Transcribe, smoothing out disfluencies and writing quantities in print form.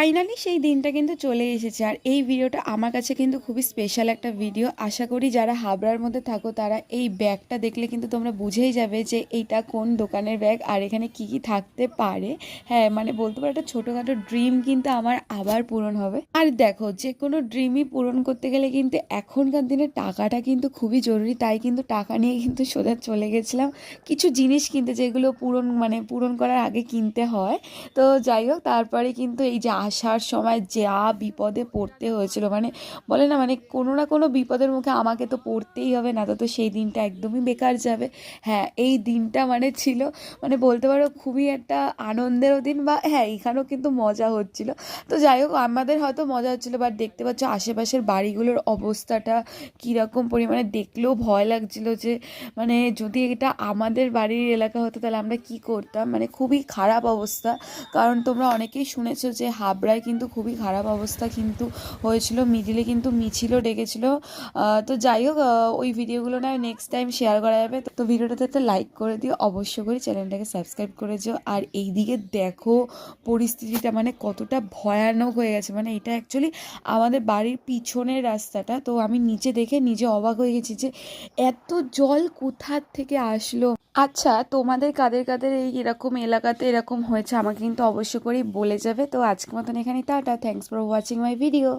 Finally সেই দিনটা কিন্তু চলে এসেছে। আর এই ভিডিওটা আমার কাছে কিন্তু খুবই স্পেশাল একটা ভিডিও। আশা করি যারা হাবড়ার মধ্যে থাকো তারা এই ব্যাগটা দেখলে কিন্তু তোমরা বুঝেই যাবে যে এইটা কোন দোকানের ব্যাগ আর এখানে কি কি থাকতে পারে। হ্যাঁ, মানে বলতে পারো একটা ছোটোখাটো ড্রিম কিন্তু আমার আবার পূরণ হবে। আর দেখো, যে কোনো ড্রিমই পূরণ করতে গেলে কিন্তু এখনকার দিনে টাকাটা কিন্তু খুবই জরুরি। তাই কিন্তু টাকা নিয়ে কিন্তু সোজা চলে গেছিলাম কিছু জিনিস কিনতে, যেগুলো পূরণ করার আগে কিনতে হয়। তো যাই হোক, তারপরে কিন্তু এই যে আসার সময় যা বিপদে পড়তে হয়েছিল, মানে বলে না, মানে কোনো না কোনো বিপদের মুখে আমাকে তো পড়তেই হবে, না তো সেই দিনটা একদমই বেকার যাবে। হ্যাঁ, এই দিনটা মানে ছিল, মানে বলতে পারো খুবই একটা আনন্দেরও দিন, বা হ্যাঁ এখানেও কিন্তু মজা হচ্ছিল। তো যাই হোক, আমাদের হয়তো মজা হচ্ছিলো, বাট দেখতে পাচ্ছ আশেপাশের বাড়িগুলোর অবস্থাটা কীরকম পরিমাণে, দেখলেও ভয় লাগছিল যে মানে যদি এটা আমাদের বাড়ির এলাকা হতো তাহলে আমরা কি করতাম। মানে খুবই খারাপ অবস্থা। কারণ তোমরা অনেকেই শুনেছো যে হাবড়ায় কিন্তু খুবই খারাপ অবস্থা কিন্তু হয়েছিল, মিডিলে কিন্তু মিছিলও ডেকেছিল। তো যাই হোক, ওই ভিডিওগুলো না নেক্সট টাইম শেয়ার করা যাবে। তো ভিডিওটাতে একটা লাইক করে দিও, অবশ্য করে চ্যানেলটাকে সাবস্ক্রাইব করে দিও। আর এই দিকে দেখো পরিস্থিতিটা মানে কতটা ভয়ানক হয়ে গেছে। মানে এটা অ্যাকচুয়ালি আমাদের বাড়ির পিছনের রাস্তাটা। তো আমি নিচে দেখে নিজে অবাক হয়ে গেছি যে এত জল কোথার থেকে আসলো। আচ্ছা, তোমাদের কাদের কাদের এই এরকম এলাকাতে এরকম হয়েছে আমাকে কিন্তু অবশ্য করেই বলে যাবে। তো আজকের মতন এখানেই tata, thanks for watching my video.